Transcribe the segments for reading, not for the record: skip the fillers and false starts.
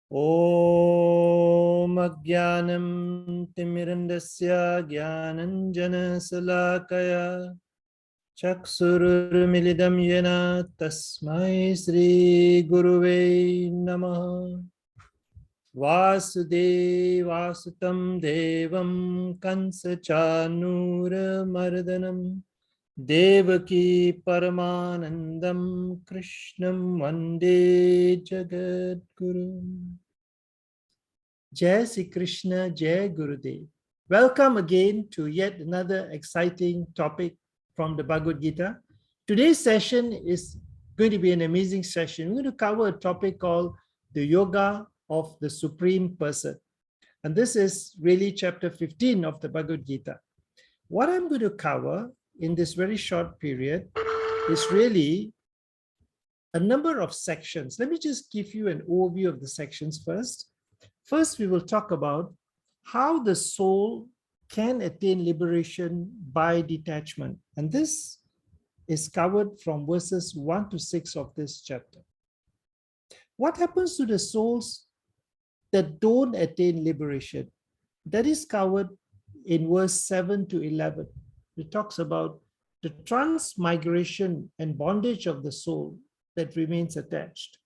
Om Ajnanam Timirandasya Jnananjana Salakaya Chaksurmilidam Yena Tasmai Sri Guruve Namaha Vasudevasutam Devam Kansa Chanura Mardanam Devaki Paramanandam Krishnam Vande Jagadguru. Jai Sri Krishna, Jai Gurudev. Welcome again to yet another exciting topic from the Bhagavad Gita. Today's session is going to be an amazing session. We're going to cover a topic called the Yoga of the Supreme Person. And this is really chapter 15 of the Bhagavad Gita. What I'm going to cover in this very short period is really a number of sections. Let me just give you an overview of the sections first. First, we will talk about how the soul can attain liberation by detachment. And this is covered from verses 1 to 6 of this chapter. What happens to the souls that don't attain liberation? That is covered in verse 7 to 11. It talks about the transmigration and bondage of the soul that remains attached.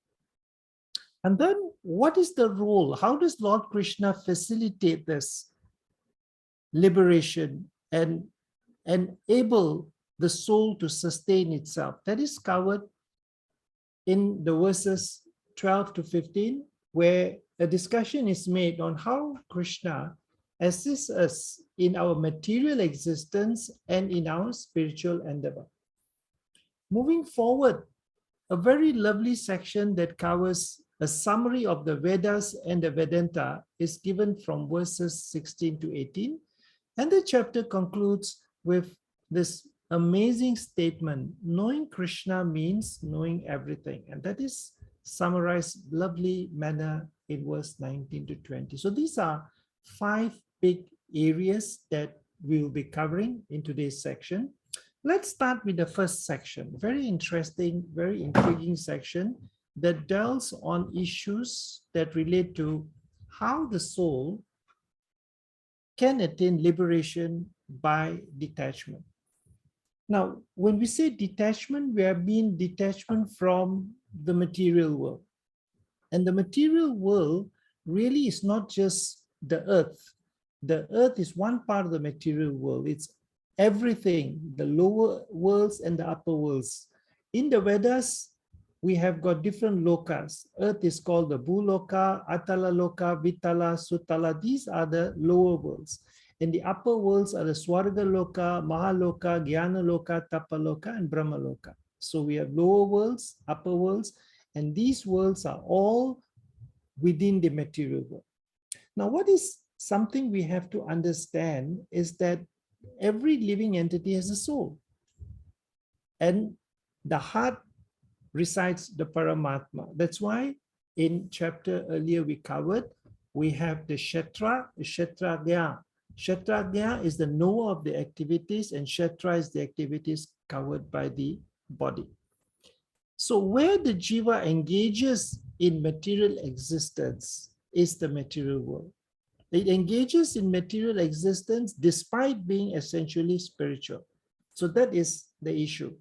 And then what is the role? How does Lord Krishna facilitate this liberation and enable the soul to sustain itself? That is covered in the verses 12 to 15, where a discussion is made on how Krishna assists us in our material existence and in our spiritual endeavor. Moving forward, a very lovely section that covers a summary of the Vedas and the Vedanta is given from verses 16 to 18. And the chapter concludes with this amazing statement: knowing Krishna means knowing everything. And that is summarized lovely manner in verse 19 to 20. So these are 5 big areas that we will be covering in today's section. Let's start with the first section. Very interesting, very intriguing section that delves on issues that relate to how the soul can attain liberation by detachment. Now, when we say detachment, we mean detachment from the material world. And the material world really is not just the earth. The earth is one part of the material world. It's everything, the lower worlds and the upper worlds. In the Vedas, we have got different lokas. Earth is called the Bhuloka, Atala Loka, Vitala, Sutala. These are the lower worlds. And the upper worlds are the Swarga Loka, Mahaloka, Jnana Loka, Tapaloka, and Brahma Loka. So we have lower worlds, upper worlds, and these worlds are all within the material world. Now, what is something we have to understand is that every living entity has a soul. And the heart resides the Paramatma. That's why in chapter earlier we covered, we have the Kshetra, the Kshetragya. Kshetragya is the knower of the activities, and Kshetra is the activities covered by the body. So where the Jiva engages in material existence is the material world. It engages in material existence despite being essentially spiritual. So that is the issue.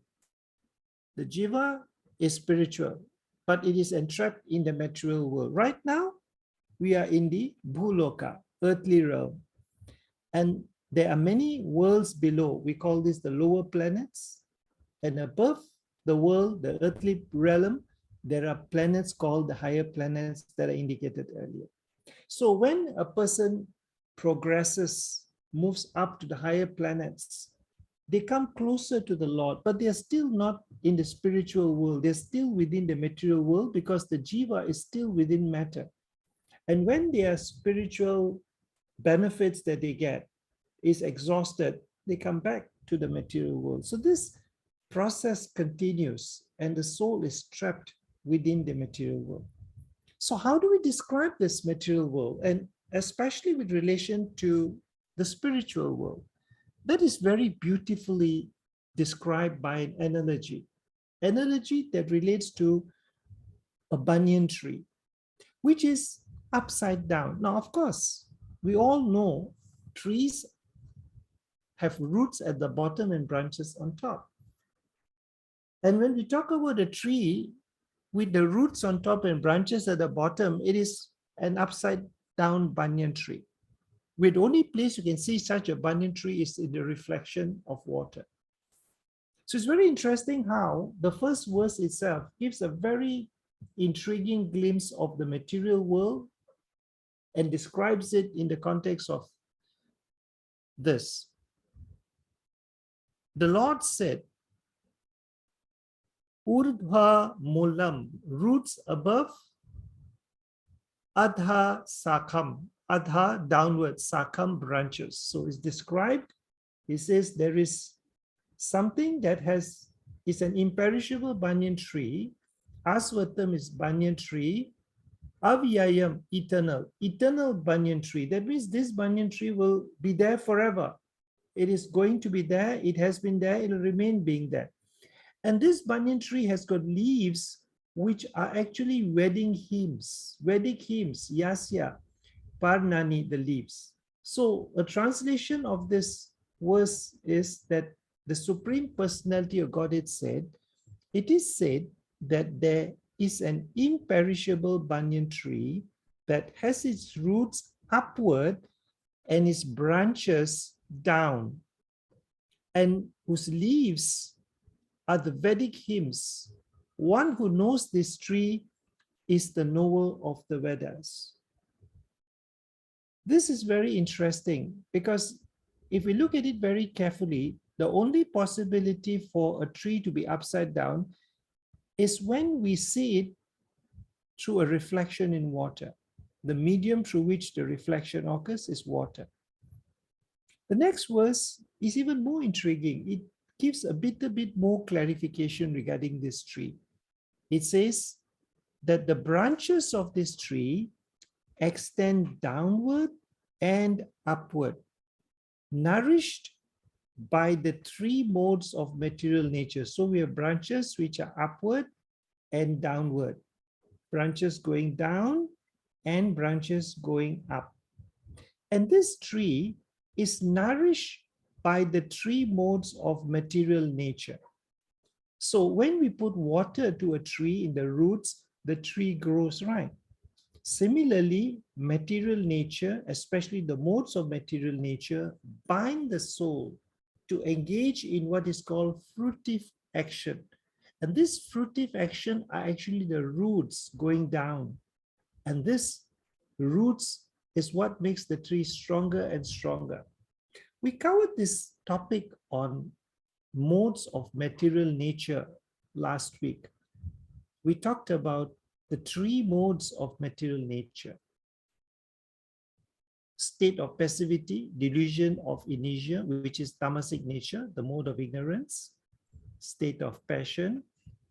The Jiva is spiritual, but it is entrapped in the material world. Right now, we are in the Bhuloka, earthly realm. And there are many worlds below. We call this the lower planets. And above the world, the earthly realm, there are planets called the higher planets that are indicated earlier. So when a person progresses, moves up to the higher planets, they come closer to the Lord, but they are still not in the spiritual world. They're still within the material world because the Jiva is still within matter. And when their spiritual benefits that they get is exhausted, they come back to the material world. So this process continues and the soul is trapped within the material world. So how do we describe this material world, and especially with relation to the spiritual world? That is very beautifully described by an analogy that relates to a banyan tree, which is upside down. Now, of course, we all know trees have roots at the bottom and branches on top. And when we talk about a tree with the roots on top and branches at the bottom, it is an upside down banyan tree. With the only place you can see such a banyan tree is in the reflection of water. So it's very interesting how the first verse itself gives a very intriguing glimpse of the material world and describes it in the context of this. The Lord said, Urdhva mulam, roots above, adha sakam, adha downward, sakam branches. So it's described, he says there is something that is an imperishable banyan tree. Aswatam is banyan tree. Avyayam, eternal banyan tree. That means this banyan tree will be there forever. It is going to be there. It has been there. It will remain being there. And this banyan tree has got leaves which are actually wedding hymns, yasya, parnani, the leaves. So a translation of this verse is that the Supreme Personality of Godhead said, it is said that there is an imperishable banyan tree that has its roots upward and its branches down, and whose leaves are the Vedic hymns. One who knows this tree is the knower of the Vedas. This is very interesting because if we look at it very carefully, the only possibility for a tree to be upside down is when we see it through a reflection in water. The medium through which the reflection occurs is water. The next verse is even more intriguing. It gives a bit more clarification regarding this tree. It says that the branches of this tree extend downward and upward, nourished by the three modes of material nature. So we have branches which are upward and downward, branches going down and branches going up. And this tree is nourished by the three modes of material nature. So when we put water to a tree in the roots, the tree grows right. Similarly, material nature, especially the modes of material nature, bind the soul to engage in what is called fruitive action. And this fruitive action are actually the roots going down. And this roots is what makes the tree stronger and stronger. We covered this topic on modes of material nature last week. We talked about the three modes of material nature: state of passivity, delusion of inertia, which is tamasic nature, the mode of ignorance; state of passion,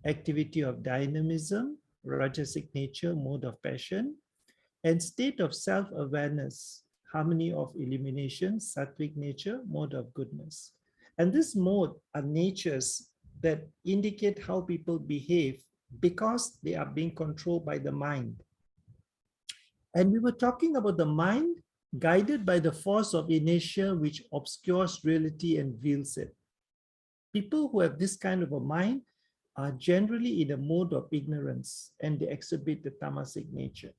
activity of dynamism, rajasic nature, mode of passion; and state of self-awareness, harmony of illumination, sattvic nature, mode of goodness. And this mode are natures that indicate how people behave because they are being controlled by the mind. And we were talking about the mind guided by the force of inertia, which obscures reality and veils it. People who have this kind of a mind are generally in a mode of ignorance, and they exhibit the tamasic nature.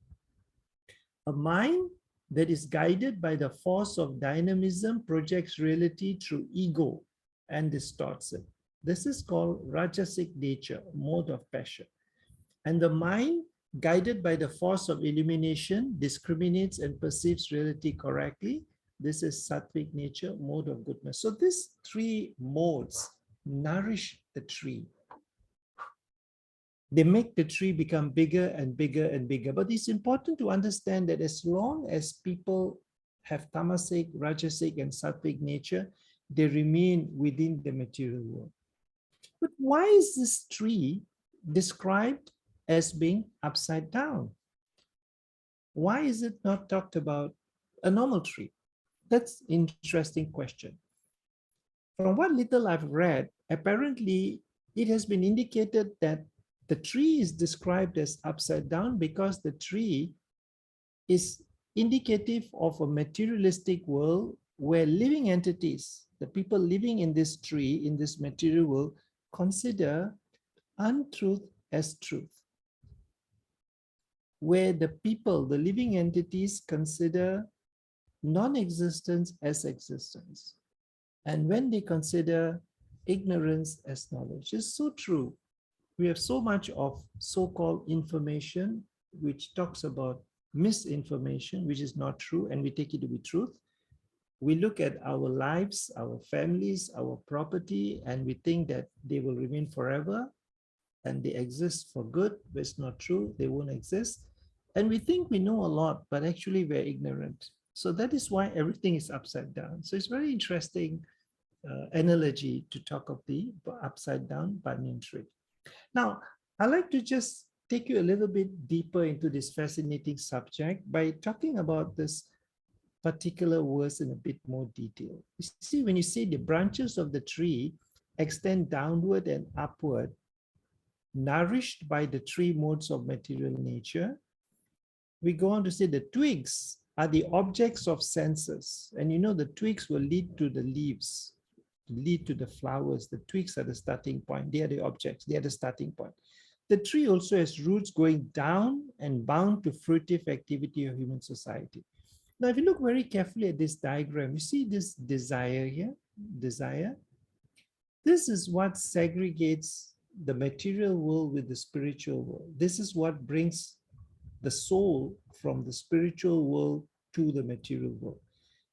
A mind that is guided by the force of dynamism projects reality through ego and distorts it. This is called rajasic nature, mode of passion. And the mind, guided by the force of illumination, discriminates and perceives reality correctly. This is sattvic nature, mode of goodness. So these three modes nourish the tree. They make the tree become bigger and bigger and bigger. But it's important to understand that as long as people have tamasic, rajasic, and sattvic nature, they remain within the material world. But why is this tree described as being upside down? Why is it not talked about a normal tree? That's an interesting question. From what little I've read, apparently it has been indicated that the tree is described as upside down because the tree is indicative of a materialistic world where living entities, the people living in this tree, in this material world, consider untruth as truth. Where the people, the living entities, consider non-existence as existence. And when they consider ignorance as knowledge, it's so true. We have so much of so-called information which talks about misinformation, which is not true, and we take it to be truth. We look at our lives, our families, our property, and we think that they will remain forever and they exist for good, but it's not true, they won't exist. And we think we know a lot, but actually we're ignorant. So that is why everything is upside down. So it's very interesting analogy to talk of the upside down banyan tree. Now, I'd like to just take you a little bit deeper into this fascinating subject by talking about this particular verse in a bit more detail. You see, when you say the branches of the tree extend downward and upward, nourished by the three modes of material nature, we go on to say the twigs are the objects of senses. And you know, the twigs will lead to the leaves, lead to the flowers. The twigs are the starting point. They are the objects. They are the starting point. The tree also has roots going down and bound to fruitive activity of human society. Now, if you look very carefully at this diagram, you see this desire here, desire. This is what segregates the material world with the spiritual world. This is what brings the soul from the spiritual world to the material world.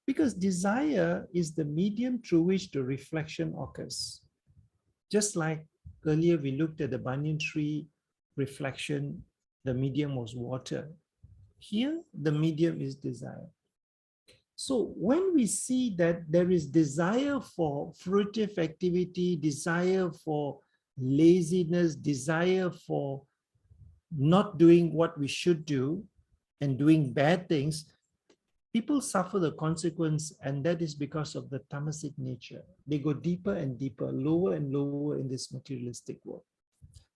Because desire is the medium through which the reflection occurs. Just like earlier we looked at the banyan tree reflection, the medium was water. Here, the medium is desire. So when we see that there is desire for fruitive activity, desire for laziness, desire for not doing what we should do and doing bad things, people suffer the consequence, and that is because of the tamasic nature. They go deeper and deeper, lower and lower in this materialistic world.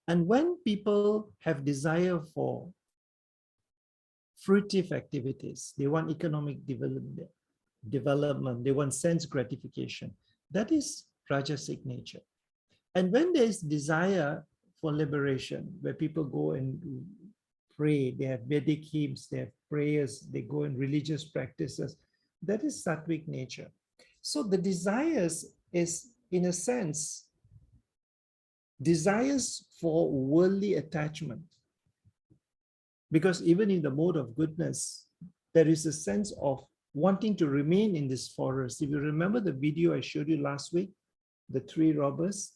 And when people have desire for fruitive activities, they want economic development, they want sense gratification, that is rajasic nature. And when there is desire for liberation, where people go and pray, they have Vedic hymns, they have prayers, they go in religious practices, that is sattvic nature. So the desires is, in a sense, desires for worldly attachment. Because even in the mode of goodness, there is a sense of wanting to remain in this forest. If you remember the video I showed you last week, the three robbers,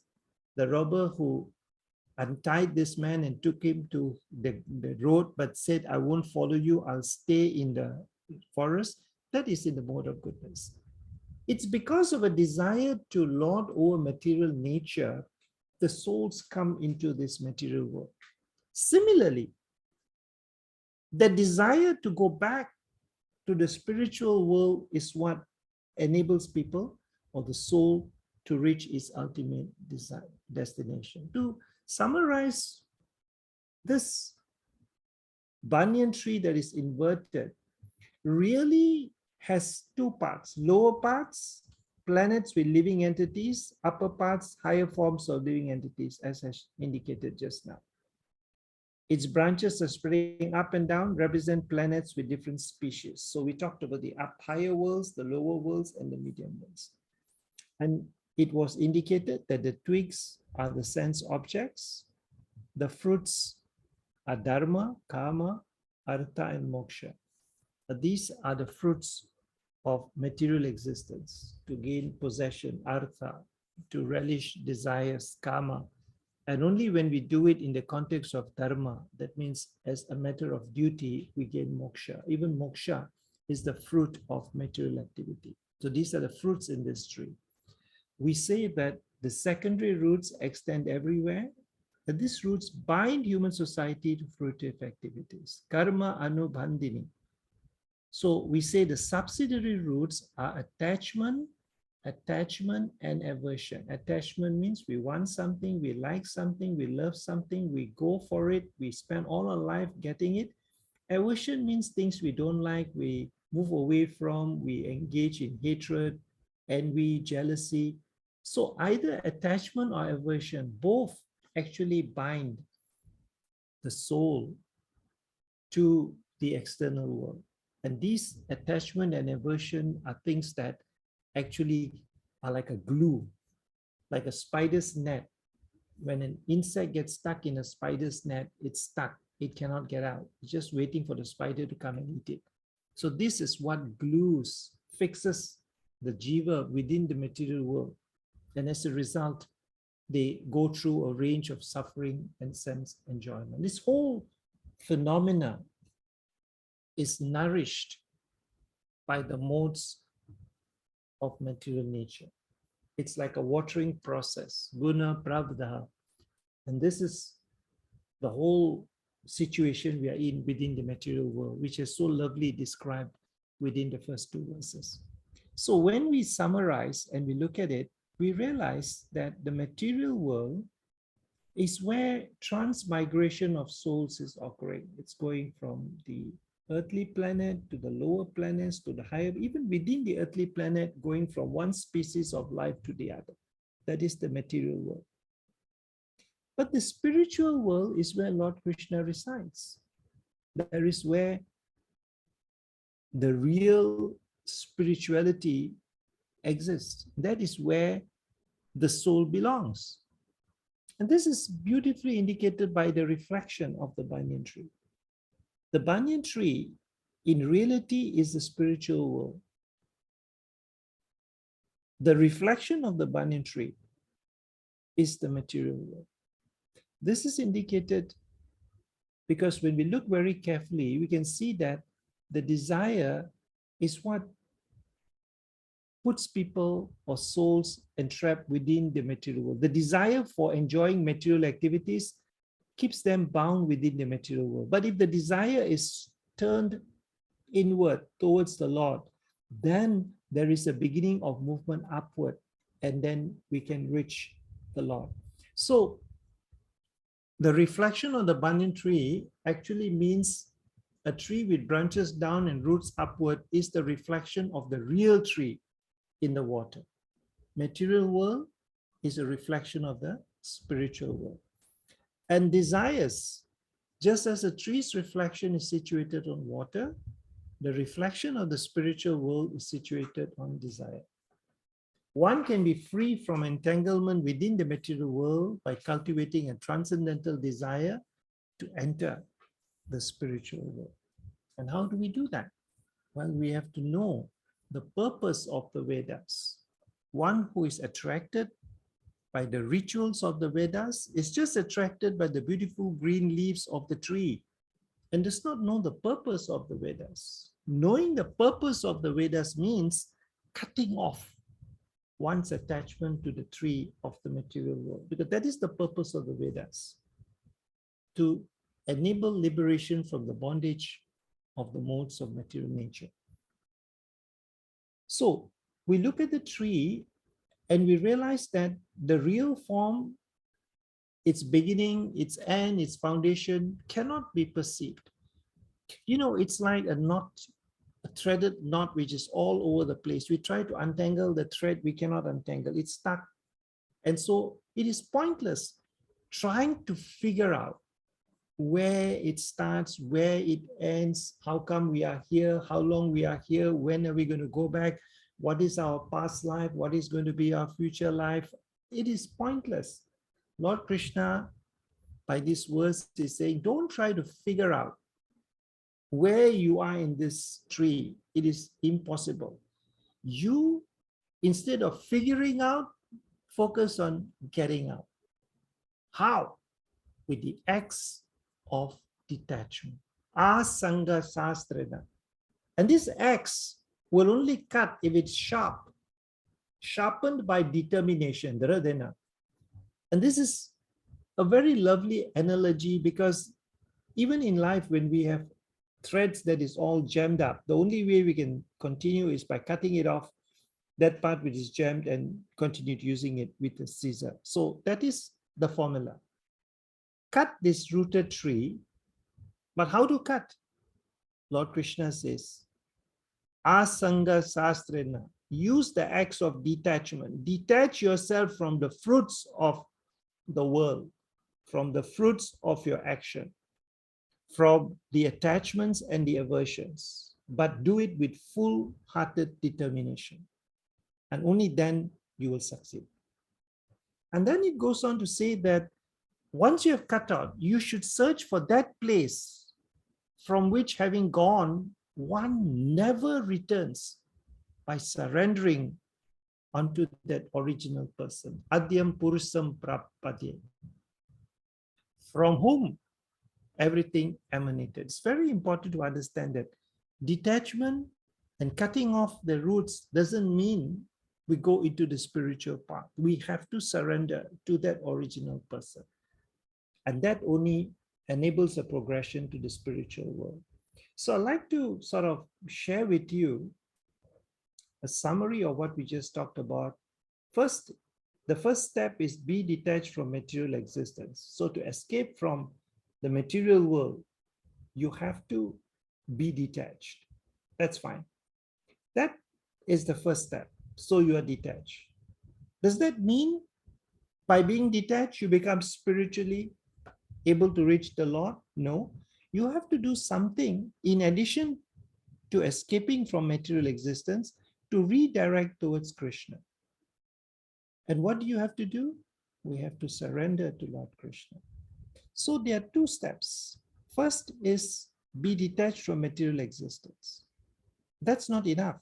the robber who untied this man and took him to the road, but said, I won't follow you, I'll stay in the forest. That is in the mode of goodness. It's because of a desire to lord over material nature, the souls come into this material world. Similarly, the desire to go back to the spiritual world is what enables people or the soul to reach its ultimate destination. To summarize, this banyan tree that is inverted really has two parts: lower parts, planets with living entities; upper parts, higher forms of living entities, as I indicated just now. Its branches are spreading up and down, represent planets with different species. So we talked about the higher worlds, the lower worlds, and the medium worlds. And it was indicated that the twigs are the sense objects, the fruits are dharma, karma, artha, and moksha. These are the fruits of material existence: to gain possession, artha, to relish desires, karma. And only when we do it in the context of dharma, that means as a matter of duty, we gain moksha. Even moksha is the fruit of material activity. So these are the fruits in this tree. We say that the secondary roots extend everywhere, that these roots bind human society to fruitive activities. Karma anubandhini. So we say the subsidiary roots are attachment, and aversion. Attachment means we want something, we like something, we love something, we go for it, we spend all our life getting it. Aversion means things we don't like, we move away from, we engage in hatred, envy, jealousy. So either attachment or aversion, both actually bind the soul to the external world. And these attachment and aversion are things that actually are like a glue, like a spider's net. When an insect gets stuck in a spider's net, it's stuck. It cannot get out. It's just waiting for the spider to come and eat it. So this is what glues, fixes the jiva within the material world. And as a result, they go through a range of suffering and sense enjoyment. This whole phenomena is nourished by the modes of material nature. It's like a watering process, guna pravda. And this is the whole situation we are in within the material world, which is so lovely described within the first two verses. So when we summarize and we look at it, we realize that the material world is where transmigration of souls is occurring. It's going from the earthly planet to the lower planets to the higher, even within the earthly planet, going from one species of life to the other. That is the material world. But the spiritual world is where Lord Krishna resides. There is where the real spirituality exists. That is where the soul belongs. And this is beautifully indicated by the reflection of the banyan tree. The banyan tree, in reality, is the spiritual world. The reflection of the banyan tree is the material world. This is indicated because when we look very carefully, we can see that the desire is what puts people or souls entrapped within the material world. The desire for enjoying material activities keeps them bound within the material world. But if the desire is turned inward towards the Lord, then there is a beginning of movement upward, and then we can reach the Lord. So the reflection of the banyan tree actually means a tree with branches down and roots upward is the reflection of the real tree in the water. Material world is a reflection of the spiritual world. And desires, just as a tree's reflection is situated on water, the reflection of the spiritual world is situated on desire. One can be free from entanglement within the material world by cultivating a transcendental desire to enter the spiritual world. And how do we do that? Well, we have to know the purpose of the Vedas. One who is attracted by the rituals of the Vedas is just attracted by the beautiful green leaves of the tree and does not know the purpose of the Vedas. Knowing the purpose of the Vedas means cutting off one's attachment to the tree of the material world, because that is the purpose of the Vedas, to enable liberation from the bondage of the modes of material nature. So we look at the tree and we realize that the real form, its beginning, its end, its foundation cannot be perceived. You know, it's like a knot, a threaded knot which is all over the place. We try to untangle the thread, we cannot untangle, it's stuck. And so it is pointless trying to figure out where it starts, where it ends, how come we are here, how long we are here, when are we going to go back, what is our past life, what is going to be our future life. It is pointless. Lord Krishna, by this verse, is saying, don't try to figure out where you are in this tree. It is impossible. You, instead of figuring out, focus on getting out. How? With the axe of detachment. Asanga sastrena. And this axe will only cut if it's sharp, sharpened by determination. And this is a very lovely analogy, because even in life, when we have threads that is all jammed up, the only way we can continue is by cutting it off, that part which is jammed, and continue using it with a scissor. So that is the formula. Cut this rooted tree, but how to cut? Lord Krishna says, Asanga Sastrena, use the acts of detachment. Detach yourself from the fruits of the world, from the fruits of your action, from the attachments and the aversions, but do it with full-hearted determination. And only then you will succeed. And then it goes on to say that once you have cut out, you should search for that place from which, having gone, one never returns by surrendering unto that original person. Adyam Purusam Prapadye, from whom everything emanated. It's very important to understand that detachment and cutting off the roots doesn't mean we go into the spiritual path. We have to surrender to that original person. And that only enables a progression to the spiritual world. So I'd like to sort of share with you a summary of what we just talked about. First, the first step is be detached from material existence. So to escape from the material world, you have to be detached. That's fine. That is the first step. So you are detached. Does that mean by being detached, you become spiritually able to reach the Lord? No. You have to do something in addition to escaping from material existence to redirect towards Krishna. And what do you have to do? We have to surrender to Lord Krishna. So there are two steps. First is be detached from material existence. That's not enough.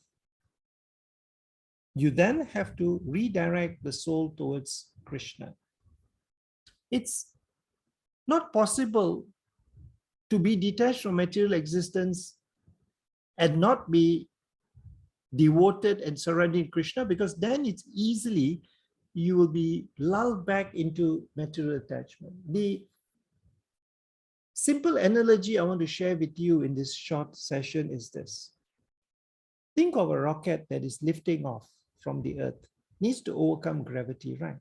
You then have to redirect the soul towards Krishna. It's not possible to be detached from material existence and not be devoted and surrendered to Krishna, because then it's easily you will be lulled back into material attachment. The simple analogy I want to share with you in this short session is this. Think of a rocket that is lifting off from the earth. It needs to overcome gravity, right?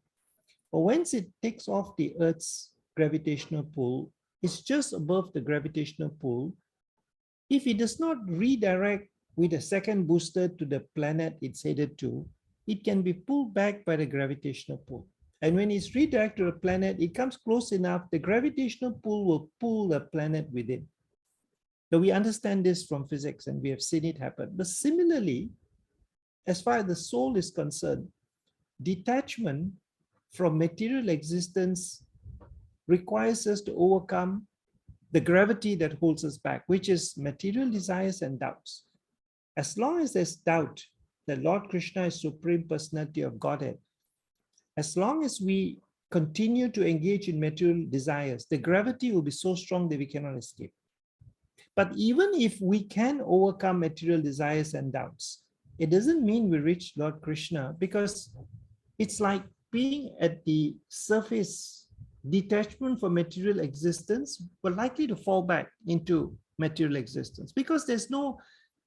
But once it takes off the earth's gravitational pull, it's just above the gravitational pull. If it does not redirect with a second booster to the planet it's headed to, it can be pulled back by the gravitational pull. And when it's redirected to a planet, it comes close enough, the gravitational pull will pull the planet with it. So we understand this from physics and we have seen it happen. But similarly, as far as the soul is concerned, detachment from material existence requires us to overcome the gravity that holds us back, which is material desires and doubts. As long as there's doubt that Lord Krishna is Supreme Personality of Godhead, as long as we continue to engage in material desires, the gravity will be so strong that we cannot escape. But even if we can overcome material desires and doubts, it doesn't mean we reach Lord Krishna, because it's like being at the surface. Detachment from material existence, we're likely to fall back into material existence because there's no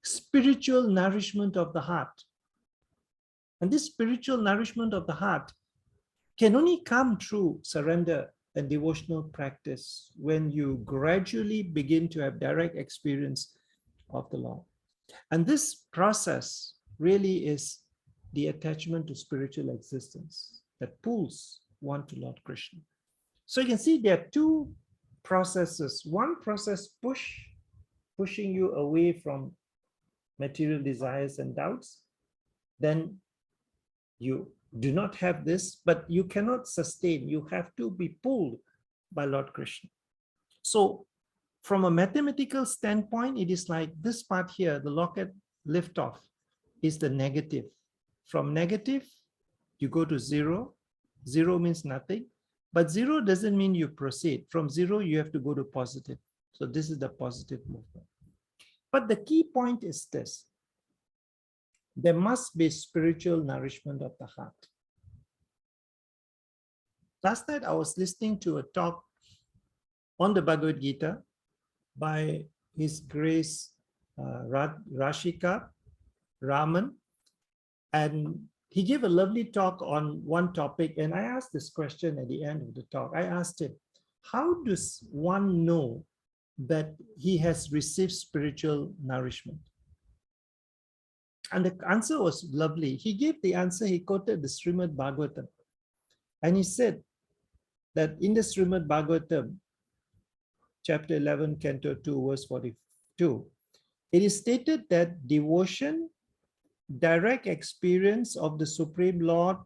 spiritual nourishment of the heart. And this spiritual nourishment of the heart can only come through surrender and devotional practice when you gradually begin to have direct experience of the Lord. And this process really is the attachment to spiritual existence that pulls one to Lord Krishna. So you can see there are two processes. One process pushing you away from material desires and doubts. Then you do not have this, but you cannot sustain. You have to be pulled by Lord Krishna. So from a mathematical standpoint, it is like this part here, the rocket liftoff is the negative. From negative, you go to zero. Zero means nothing. But zero doesn't mean you proceed. From zero, you have to go to positive. So this is the positive movement. But the key point is this. There must be spiritual nourishment of the heart. Last night, I was listening to a talk on the Bhagavad Gita by His Grace Rashika Raman. And he gave a lovely talk on one topic, and I asked this question at the end of the talk. I asked him, how does one know that he has received spiritual nourishment? And the answer was lovely. He gave the answer, he quoted the Srimad Bhagavatam. And he said that in the Srimad Bhagavatam, chapter 11, canto 2, verse 42, it is stated that devotion, direct experience of the Supreme Lord,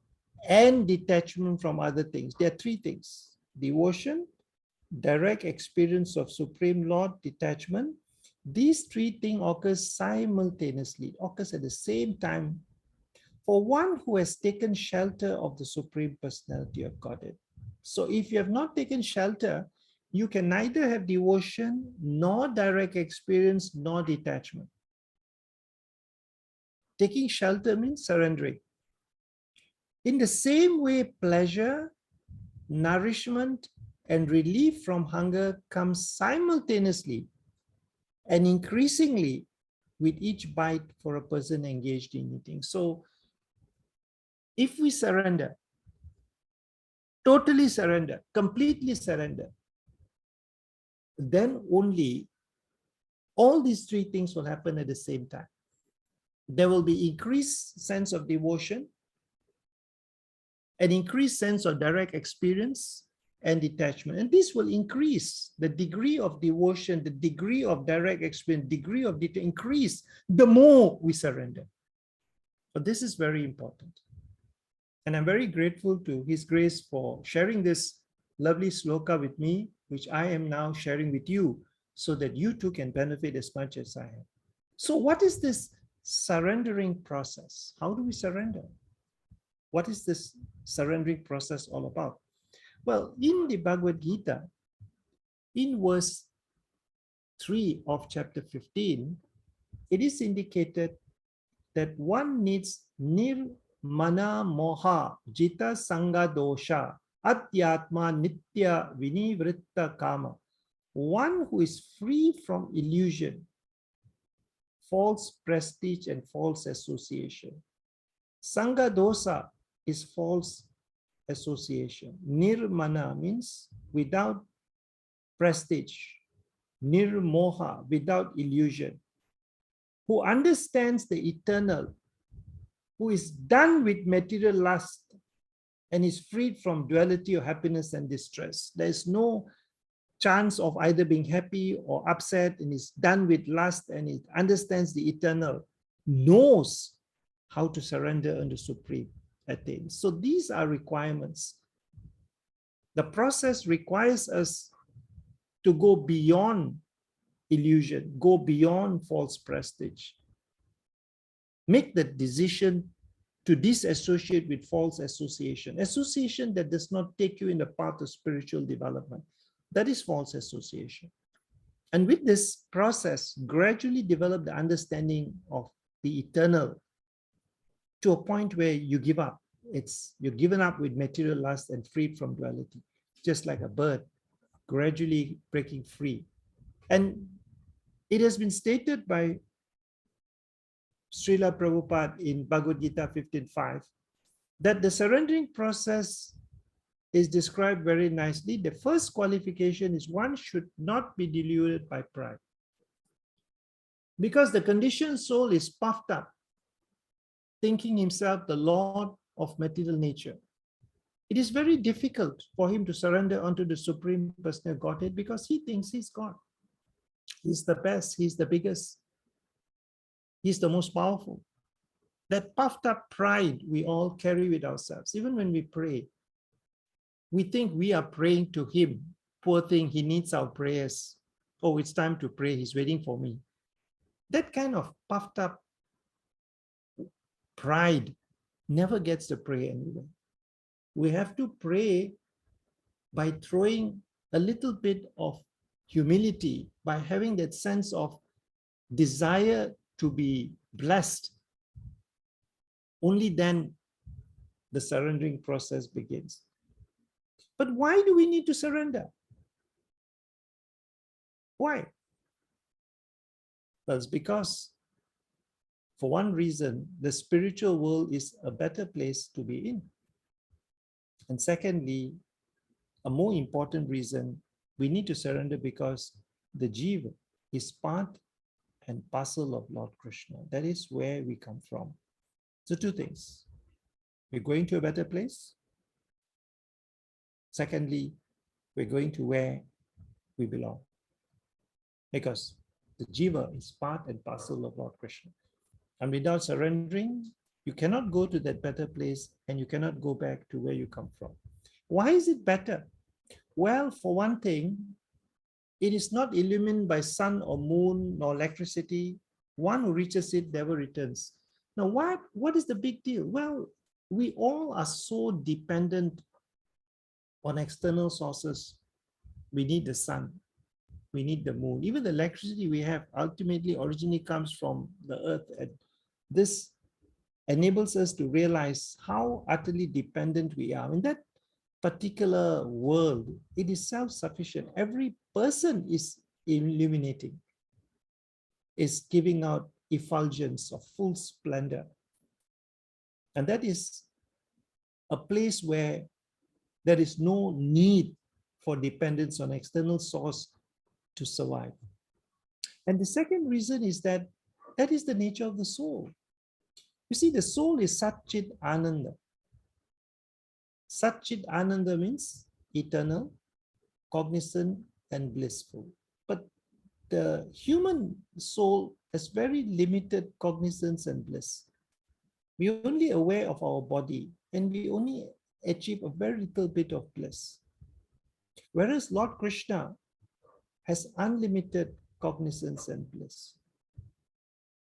and detachment from other things. There are three things: devotion, direct experience of Supreme Lord, detachment. These three things occur simultaneously, occurs at the same time for one who has taken shelter of the Supreme Personality of Godhead. So if you have not taken shelter, you can neither have devotion, nor direct experience, nor detachment. Taking shelter means surrendering. In the same way, pleasure, nourishment, and relief from hunger comes simultaneously and increasingly with each bite for a person engaged in eating. So if we surrender, totally surrender, completely surrender, then only all these three things will happen at the same time. There will be increased sense of devotion, an increased sense of direct experience, and detachment. And this will increase the degree of devotion, the degree of direct experience, degree of increase the more we surrender. So this is very important. And I'm very grateful to His Grace for sharing this lovely sloka with me, which I am now sharing with you, so that you too can benefit as much as I have. So what is this surrendering process? How do we surrender? What is this surrendering process all about? Well, in the Bhagavad Gita, in verse 3 of chapter 15, it is indicated that one needs nirmana moha jita sangha dosha atyatma nitya vinivritta kama. One who is free from illusion, false prestige, and false association. Sangha dosa is false association. Nirmana means without prestige. Nirmoha, without illusion. Who understands the eternal, who is done with material lust and is freed from duality of happiness and distress. There is no chance of either being happy or upset, and is done with lust and it understands the eternal, knows how to surrender unto Supreme, attains. So these are requirements. The process requires us to go beyond illusion, go beyond false prestige. Make the decision to disassociate with false association. Association that does not take you in the path of spiritual development. That is false association. And with this process, gradually develop the understanding of the eternal to a point where you give up. You're given up with material lust and freed from duality, just like a bird gradually breaking free. And it has been stated by Srila Prabhupada in Bhagavad Gita 15.5 that the surrendering process is described very nicely. The first qualification is one should not be deluded by pride. Because the conditioned soul is puffed up, thinking himself the Lord of material nature. It is very difficult for him to surrender unto the Supreme Personal Godhead because he thinks he's God. He's the best, he's the biggest, he's the most powerful. That puffed up pride we all carry with ourselves. Even when we pray, we think we are praying to him. Poor thing, he needs our prayers. Oh, it's time to pray, he's waiting for me. That kind of puffed up pride never gets the prayer anywhere. We have to pray by throwing a little bit of humility, by having that sense of desire to be blessed. Only then the surrendering process begins. But why do we need to surrender? Why? Well, it's because for one reason, the spiritual world is a better place to be in. And secondly, a more important reason, we need to surrender because the Jiva is part and parcel of Lord Krishna. That is where we come from. So two things. We're going to a better place. Secondly, we're going to where we belong. Because the Jiva is part and parcel of Lord Krishna. And without surrendering, you cannot go to that better place and you cannot go back to where you come from. Why is it better? Well, for one thing, it is not illumined by sun or moon nor electricity. One who reaches it never returns. Now, what is the big deal? Well, we all are so dependent on external sources. We need the sun. We need the moon. Even the electricity we have ultimately originally comes from the earth. And this enables us to realize how utterly dependent we are. In that particular world, it is self-sufficient. Every person is illuminating, is giving out effulgence of full splendor. And that is a place where there is no need for dependence on external source to survive. And the second reason is that that is the nature of the soul. You see, the soul is Satchit Ananda. Satchit Ananda means eternal, cognizant, and blissful. But the human soul has very limited cognizance and bliss. We're only aware of our body and we only achieve a very little bit of bliss. Whereas Lord Krishna has unlimited cognizance and bliss.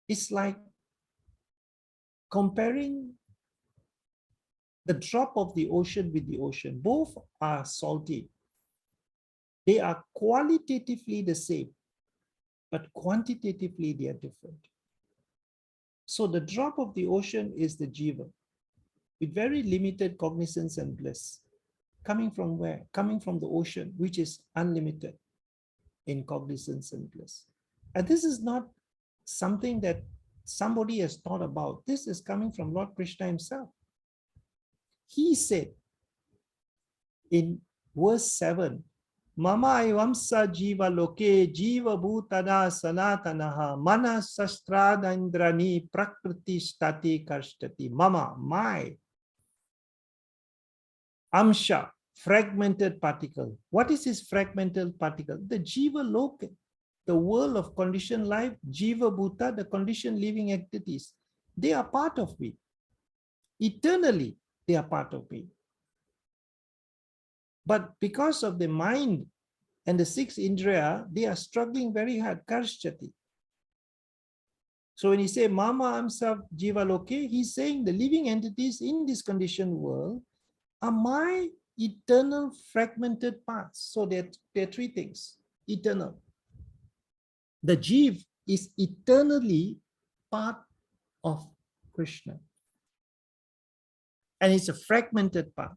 It's like comparing the drop of the ocean with the ocean. Both are salty. They are qualitatively the same, but quantitatively they are different. So the drop of the ocean is the Jiva, with very limited cognizance and bliss. Coming from where? Coming from the ocean, which is unlimited in cognizance and bliss. And this is not something that somebody has thought about. This is coming from Lord Krishna himself. He said in verse 7, Mama ivamsa jiva loke jiva bhutana sanatanaha mana sastradandrani prakriti stati karshtati. Mama, my amsha, fragmented particle. What is this fragmented particle? The jiva loke, the world of conditioned life, jiva bhuta, the conditioned living entities. They are part of me. Eternally, they are part of me. But because of the mind and the six indriya, they are struggling very hard. Karshchati. So when he say Mama Amsa Jiva Loke, he's saying the living entities in this conditioned world are my eternal fragmented parts. So there are three things. Eternal. The Jiv is eternally part of Krishna. And it's a fragmented part.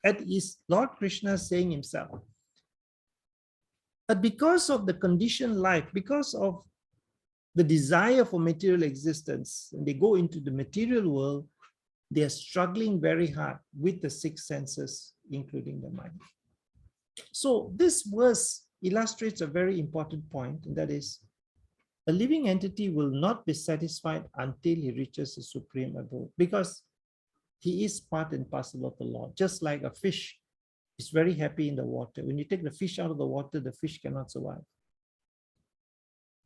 That is Lord Krishna saying himself. But because of the conditioned life, because of the desire for material existence, and they go into the material world, they are struggling very hard with the six senses, including the mind. So this verse illustrates a very important point, and that is, a living entity will not be satisfied until he reaches the supreme abode, because he is part and parcel of the Lord. Just like a fish is very happy in the water. When you take the fish out of the water, the fish cannot survive.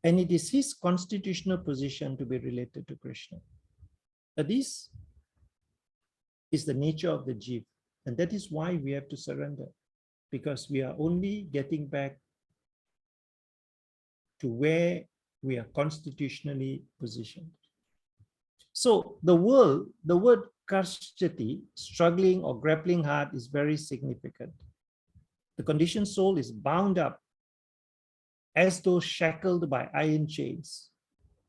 And it is his constitutional position to be related to Krishna. But this is the nature of the Jiv. And that is why we have to surrender, because we are only getting back to where we are constitutionally positioned. So the word karshchati, struggling or grappling hard, is very significant. The conditioned soul is bound up as though shackled by iron chains.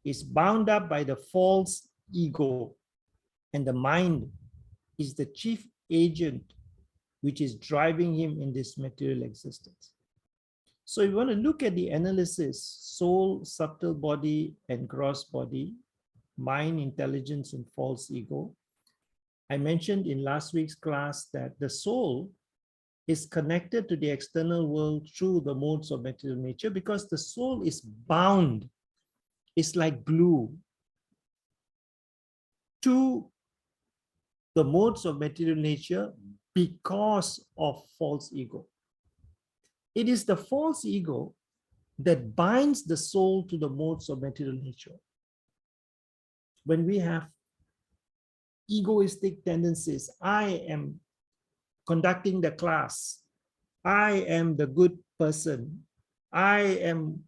Is bound up by the false ego, and the mind is the chief agent which is driving him in this material existence. So if you want to look at the analysis, soul, subtle body, and gross body, mind, intelligence, and false ego, I mentioned in last week's class that the soul is connected to the external world through the modes of material nature, because the soul is bound, it's like glue, to the modes of material nature because of false ego. It is the false ego that binds the soul to the modes of material nature. When we have egoistic tendencies, I am conducting the class, I am the good person, I am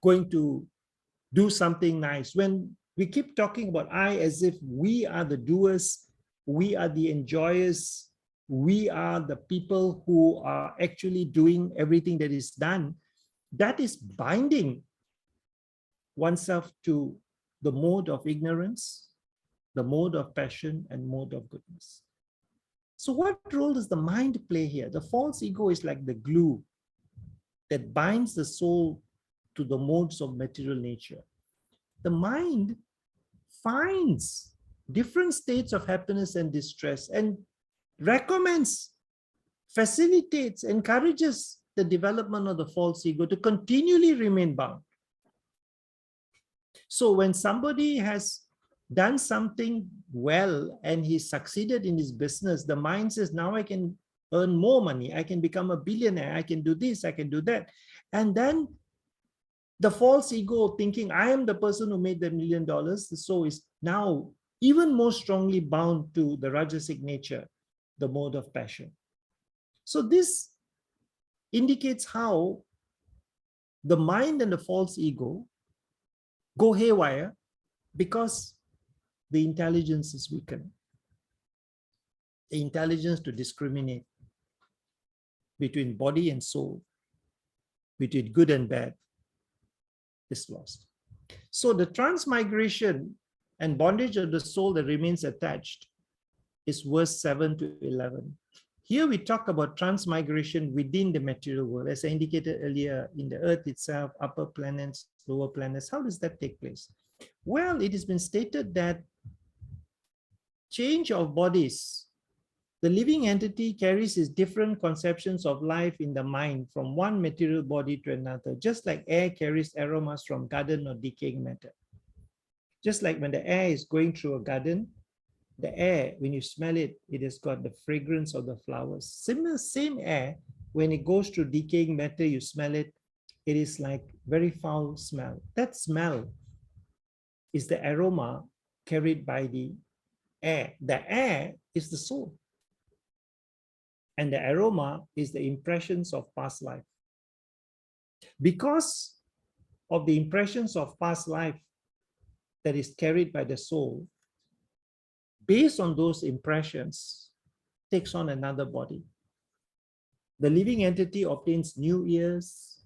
going to do something nice. When we keep talking about I as if we are the doers, we are the enjoyers, we are the people who are actually doing everything that is done, that is binding oneself to the mode of ignorance, the mode of passion, and mode of goodness. So what role does the mind play here? The false ego is like the glue that binds the soul to the modes of material nature. The mind finds different states of happiness and distress and recommends, facilitates, encourages the development of the false ego to continually remain bound. So when somebody has done something well and he succeeded in his business, the mind says, now I can earn more money, I can become a billionaire, I can do this, I can do that. And then the false ego thinking, I am the person who made the $1 million, the soul is now even more strongly bound to the rajasic nature, the mode of passion. So this indicates how the mind and the false ego go haywire because the intelligence is weakened. The intelligence to discriminate between body and soul, between good and bad, is lost. So the transmigration and bondage of the soul that remains attached is verse 7 to 11. Here we talk about transmigration within the material world, as I indicated earlier, in the earth itself, upper planets, lower planets. How does that take place? Well, it has been stated that change of bodies, the living entity carries its different conceptions of life in the mind from one material body to another, just like air carries aromas from garden or decaying matter. Just like when the air is going through a garden, the air, when you smell it, it has got the fragrance of the flowers. Similar, same air, when it goes through decaying matter, you smell it, it is like very foul smell. That smell is the aroma carried by the air. The air is the soul. And the aroma is the impressions of past life. Because of the impressions of past life that is carried by the soul, based on those impressions, takes on another body. The living entity obtains new ears,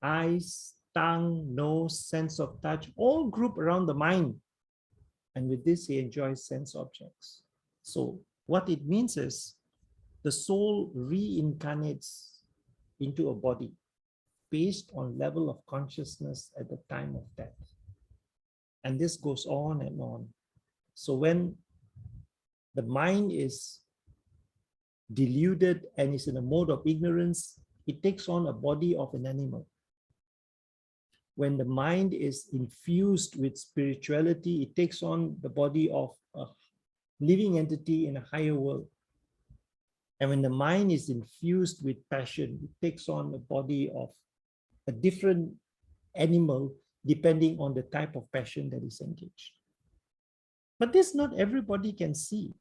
eyes, tongue, nose, sense of touch, all group around the mind. And with this, he enjoys sense objects. So what it means is the soul reincarnates into a body based on level of consciousness at the time of death. And this goes on and on. So when the mind is deluded and is in a mode of ignorance, it takes on a body of an animal. When the mind is infused with spirituality, it takes on the body of a living entity in a higher world. And when the mind is infused with passion, it takes on the body of a different animal depending on the type of passion that is engaged. But this not everybody can see,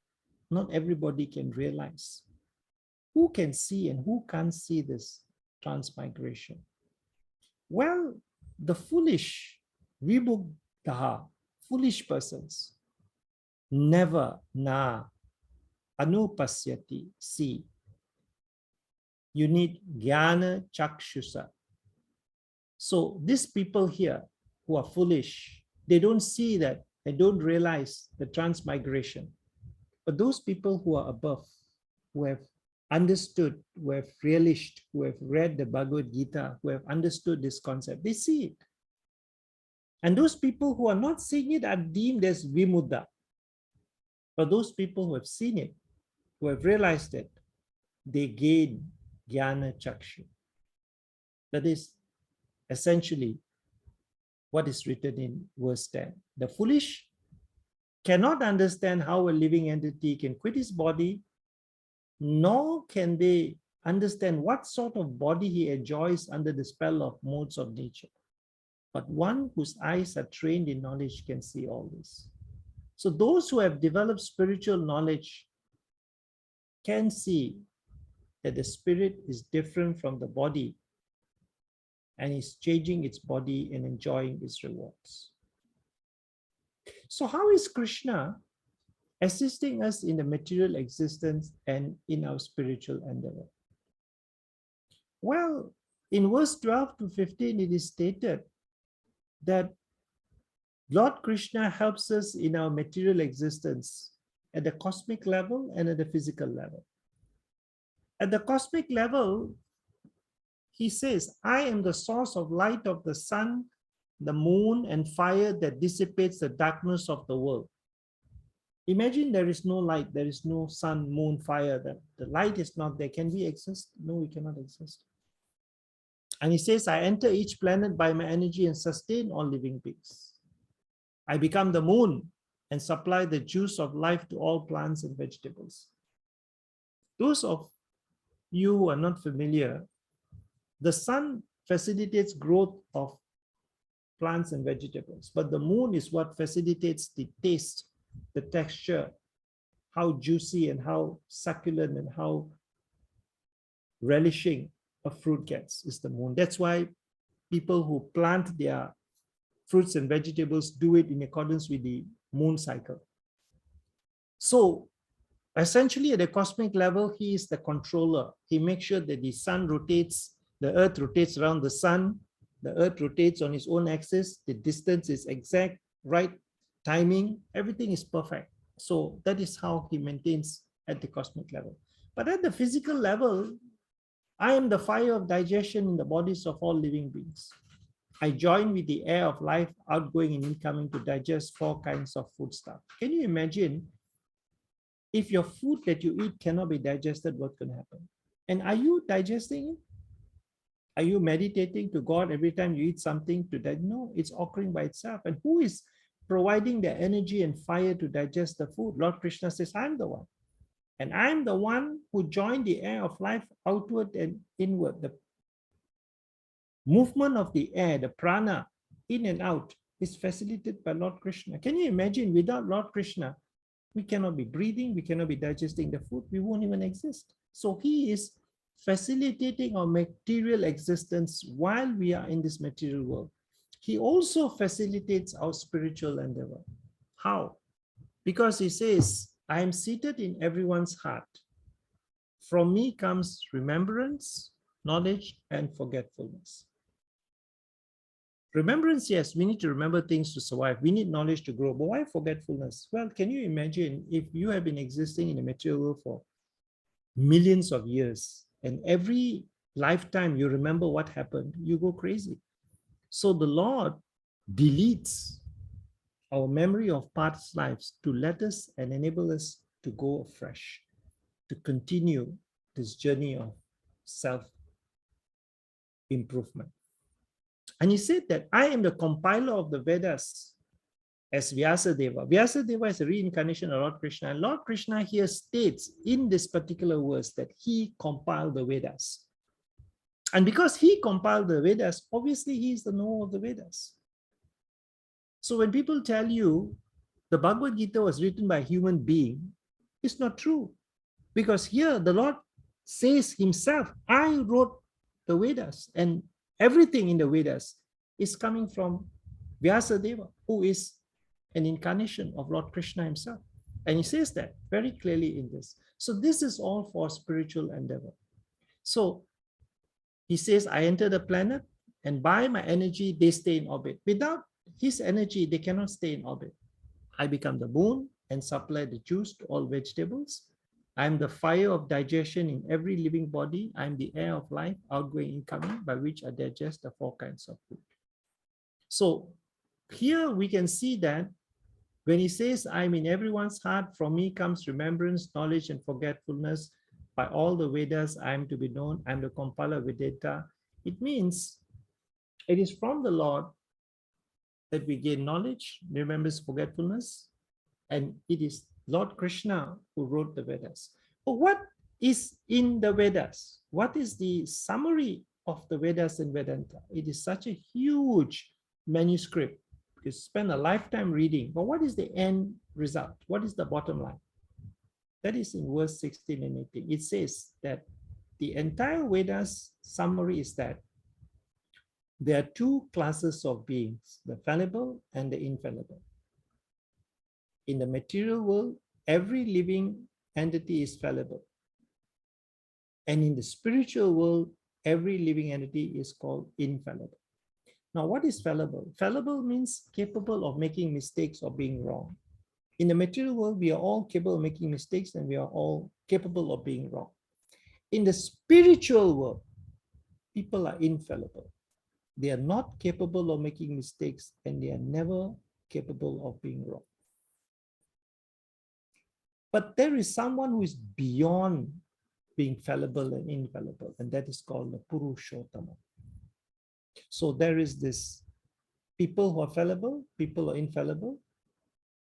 not everybody can realize. Who can see and who can't see this transmigration? Well, the foolish, vibhuddha, foolish persons, never na anupasyati, see. You need jnana chakshusa. So these people here who are foolish, they don't see that, they don't realize the transmigration. But those people who are above, who have understood, who have relished, who have read the Bhagavad Gita, who have understood this concept, they see it. And those people who are not seeing it are deemed as vimuddha. But those people who have seen it, who have realized it, they gain jnana chakshu. That is essentially what is written in verse 10. The foolish cannot understand how a living entity can quit his body, nor can they understand what sort of body he enjoys under the spell of modes of nature. But one whose eyes are trained in knowledge can see all this. So those who have developed spiritual knowledge can see that the spirit is different from the body and is changing its body and enjoying its rewards. So how is Krishna assisting us in the material existence and in our spiritual endeavor? Well, in verse 12 to 15, it is stated that Lord Krishna helps us in our material existence at the cosmic level and at the physical level. At the cosmic level, he says, I am the source of light of the sun, the moon, and fire that dissipates the darkness of the world. Imagine there is no light, there is no sun, moon, fire, the light is not there. Can we exist? No, we cannot exist. And he says, I enter each planet by my energy and sustain all living beings. I become the moon and supply the juice of life to all plants and vegetables. Those of you who are not familiar, the sun facilitates growth of plants and vegetables, but the moon is what facilitates the taste, the texture, how juicy and how succulent and how relishing a fruit gets is the moon. That's why people who plant their fruits and vegetables do it in accordance with the moon cycle. So essentially at the cosmic level, he is the controller. He makes sure that the sun rotates, the earth rotates around the sun, the earth rotates on its own axis, the distance is exact, right timing, everything is perfect. So that is how he maintains at the cosmic level. But at the physical level, I am the fire of digestion in the bodies of all living beings. I join with the air of life, outgoing and incoming, to digest 4 kinds of food stuff. Can you imagine if your food that you eat cannot be digested, what can happen? And are you digesting it? Are you meditating to God every time you eat something to digest? No, it's occurring by itself. And who is providing the energy and fire to digest the food? Lord Krishna says, I'm the one. And I'm the one who joined the air of life outward and inward. The movement of the air, the prana, in and out, is facilitated by Lord Krishna. Can you imagine, without Lord Krishna, we cannot be breathing, we cannot be digesting the food, we won't even exist. So he is facilitating our material existence while we are in this material world. He also facilitates our spiritual endeavor. How? Because he says, I am seated in everyone's heart. From me comes remembrance, knowledge, and forgetfulness. Remembrance, yes, we need to remember things to survive. We need knowledge to grow. But why forgetfulness? Well, can you imagine if you have been existing in the material world for millions of years, and every lifetime you remember what happened, you go crazy. So the Lord deletes our memory of past lives to let us and enable us to go afresh, to continue this journey of self-improvement. And he said that I am the compiler of the Vedas as Vyasadeva. Vyasadeva is a reincarnation of Lord Krishna. And Lord Krishna here states in this particular verse that he compiled the Vedas. And because he compiled the Vedas, obviously he is the knower of the Vedas. So when people tell you the Bhagavad Gita was written by a human being, it's not true. Because here the Lord says himself, I wrote the Vedas, and everything in the Vedas is coming from Vyasadeva, who is an incarnation of Lord Krishna himself. And he says that very clearly in this. So this is all for spiritual endeavor. So he says, I enter the planet, and by my energy, they stay in orbit. Without his energy, they cannot stay in orbit. I become the moon and supply the juice to all vegetables. I am the fire of digestion in every living body. I am the air of life, outgoing, incoming, by which I digest the 4 kinds of food. So here we can see that when he says, I'm in everyone's heart, from me comes remembrance, knowledge, and forgetfulness. by all the Vedas, I am to be known, I am the compiler of Vedanta. It means it is from the Lord that we gain knowledge, remembers forgetfulness, and it is Lord Krishna who wrote the Vedas. But what is in the Vedas? What is the summary of the Vedas and Vedanta? It is such a huge manuscript. You spend a lifetime reading, but what is the end result? What is the bottom line? That is in verse 16 and 18. It says that the entire Vedas summary is that there are two classes of beings, the fallible and the infallible. In the material world, every living entity is fallible. And in the spiritual world, every living entity is called infallible. Now, what is fallible? Fallible means capable of making mistakes or being wrong. In the material world, we are all capable of making mistakes and we are all capable of being wrong. In the spiritual world, people are infallible. They are not capable of making mistakes and they are never capable of being wrong. But there is someone who is beyond being fallible and infallible, and that is called the Purushottama. So there is this people who are fallible, people who are infallible,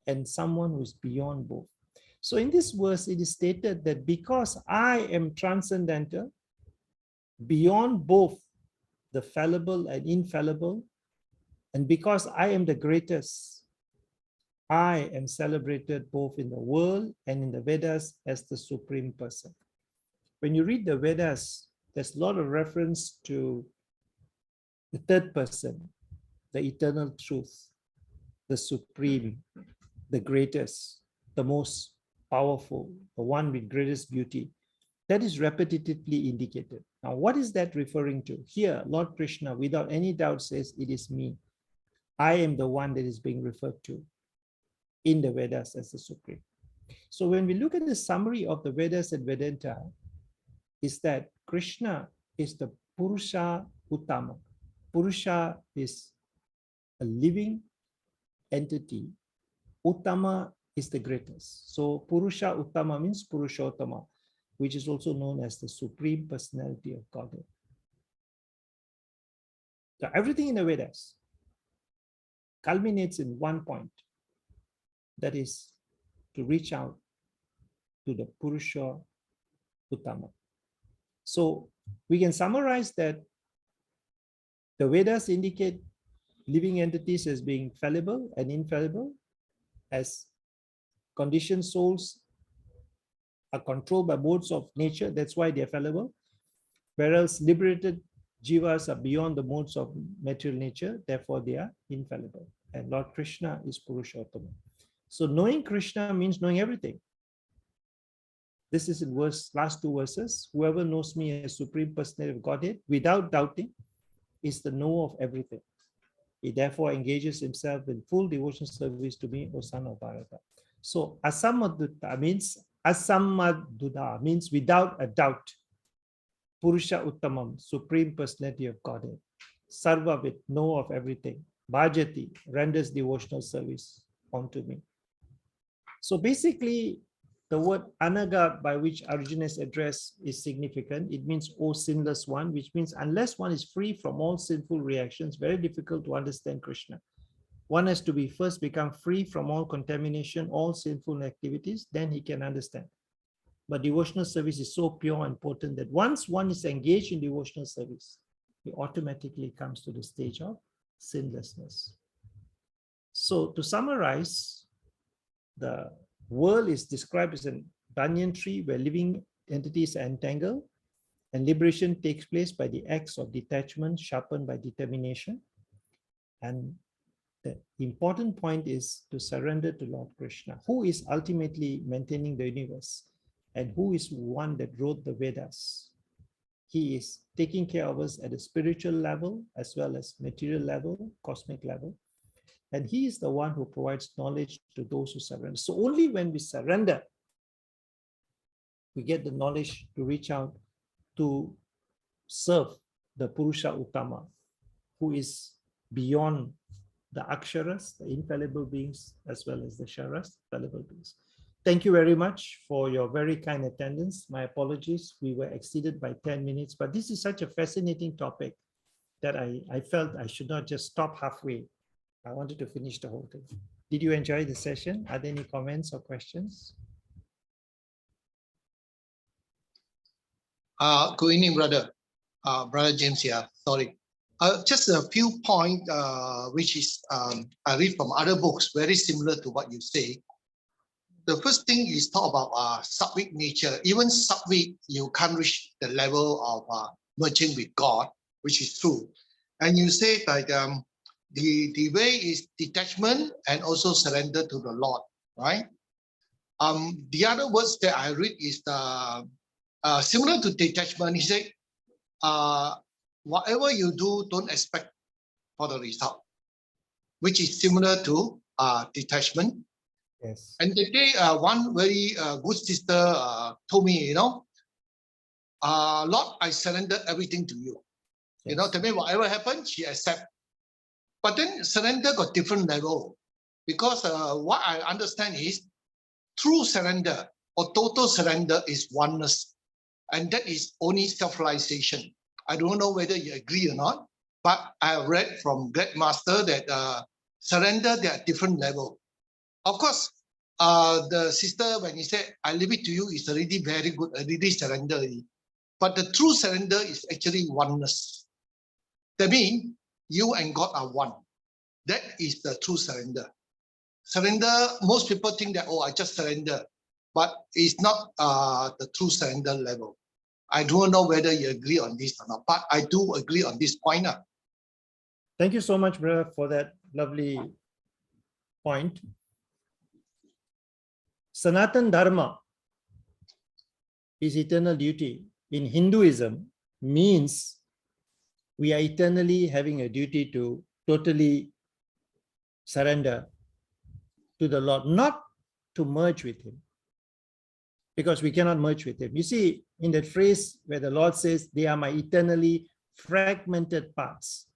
and someone who is beyond both. So in this verse, it is stated that because I am transcendental, beyond both the fallible and infallible, and because I am the greatest, I am celebrated both in the world and in the Vedas as the supreme person. When you read the Vedas, there's a lot of reference to the third person, the eternal truth, the supreme, the greatest, the most powerful, the one with greatest beauty. That is repetitively indicated. Now, what is that referring to? Here, Lord Krishna, without any doubt, says, it is me. I am the one that is being referred to in the Vedas as the supreme. So when we look at the summary of the Vedas and Vedanta, is that Krishna is the Purusha Uttama. Purusha is a living entity. Uttama is the greatest. So Purusha Uttama means Purushottama, which is also known as the Supreme Personality of Godhead. So everything in the Vedas culminates in one point, that is to reach out to the Purusha Uttama. So we can summarize that the Vedas indicate living entities as being fallible and infallible, as conditioned souls are controlled by modes of nature, that's why they are fallible, whereas liberated jivas are beyond the modes of material nature, therefore they are infallible. And Lord Krishna is Purushottama. So knowing Krishna means knowing everything. This is in last two verses. Whoever knows me as Supreme Personality of Godhead without doubting is the knower of everything. He therefore engages himself in full devotional service to me, O son of Bharata. So asammaduta means without a doubt. Purusha Uttamam, Supreme Personality of Godhead. Sarvavit, knower of everything. Bhajati, renders devotional service unto me. So basically, the word anaga by which Arjuna is addressed is significant. It means, O sinless one, which means unless one is free from all sinful reactions, very difficult to understand Krishna. One has to be first become free from all contamination, all sinful activities, then he can understand. But devotional service is so pure and potent that once one is engaged in devotional service, he automatically comes to the stage of sinlessness. So to summarize, the world is described as a banyan tree where living entities are entangled, and liberation takes place by the acts of detachment sharpened by determination. And the important point is to surrender to Lord Krishna, who is ultimately maintaining the universe and who is one that wrote the Vedas. He is taking care of us at a spiritual level as well as material level, cosmic level. And he is the one who provides knowledge to those who surrender. So only when we surrender, we get the knowledge to reach out to serve the Purusha Uttama, who is beyond the Aksharas, the infallible beings, as well as the Sharas, fallible beings. Thank you very much for your very kind attendance. My apologies, we were exceeded by 10 minutes, but this is such a fascinating topic that I felt I should not just stop halfway. I wanted to finish the whole thing. Did you enjoy the session? Are there any comments or questions? Good evening, brother. Brother James here. Sorry. Just a few points, which is I read from other books, very similar to what you say. The first thing is talk about subweak nature. Even subweak, you can't reach the level of merging with God, which is true. And you say that the way is detachment and also surrender to the Lord, right? The other words that I read is similar to detachment. He said, whatever you do, don't expect for the result, which is similar to detachment. Yes. And the day one very good sister told me, Lord, I surrender everything to you. Yes. Tell me whatever happened, she accept. But then surrender got different level, because what I understand is true surrender or total surrender is oneness, and that is only self-realization. I don't know whether you agree or not, but I read from great master that surrender, there are different level. Of course, the sister, when he said, I leave it to you, is already very good, already surrender already. But the true surrender is actually oneness. That means you and God are one. That is the true surrender. Surrender, most people think that, oh, I just surrender, but it's not the true surrender level. I don't know whether you agree on this or not, but I do agree on this point. Thank you so much, brother, for that lovely point. Sanatan Dharma is eternal duty. In Hinduism, means we are eternally having a duty to totally surrender to the Lord, not to merge with him, because we cannot merge with him. You see, in that phrase where the Lord says, they are my eternally fragmented parts,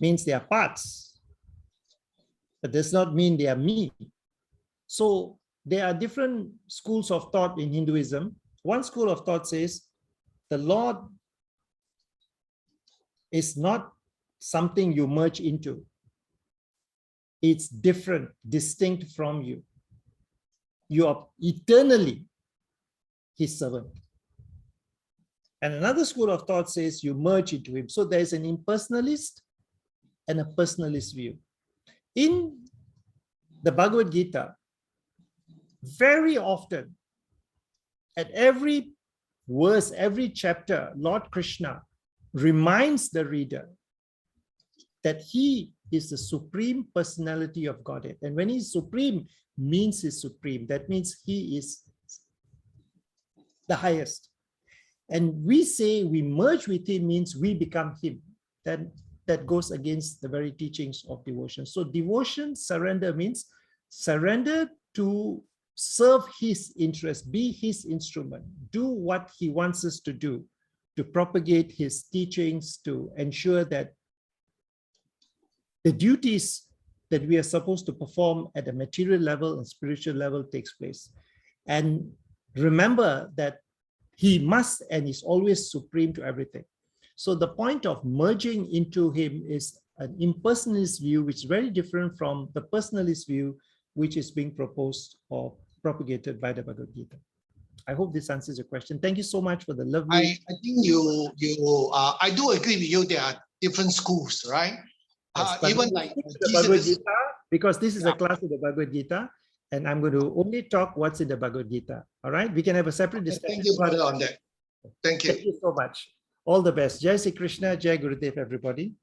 means they are parts, but does not mean they are me. So there are different schools of thought in Hinduism. One school of thought says the Lord is not something you merge into. It's different, distinct from you. You are eternally his servant. And another school of thought says you merge into him. So there's an impersonalist and a personalist view. In the Bhagavad Gita, very often, at every verse, every chapter, Lord Krishna reminds the reader that he is the supreme personality of Godhead. And when he's supreme, means he's supreme. That means he is the highest. And we say we merge with him means we become him. That goes against the very teachings of devotion. So devotion, surrender means surrender to serve his interest, be his instrument, do what he wants us to do, to propagate his teachings, to ensure that the duties that we are supposed to perform at a material level and spiritual level takes place. And remember that he must and is always supreme to everything. So the point of merging into him is an impersonalist view, which is very different from the personalist view, which is being proposed or propagated by the Bhagavad Gita. I hope this answers your question. Thank you so much for the lovely. I think I do agree with you. There are different schools, right? Yes, even like the Bhagavad Gita, because this is a class of the Bhagavad Gita, and I'm going to only talk what's in the Bhagavad Gita. All right, we can have a separate discussion. Thank you, brother, on that. Thank you. Thank you so much. All the best. Jai Sri Krishna, Jai Gurudev, everybody.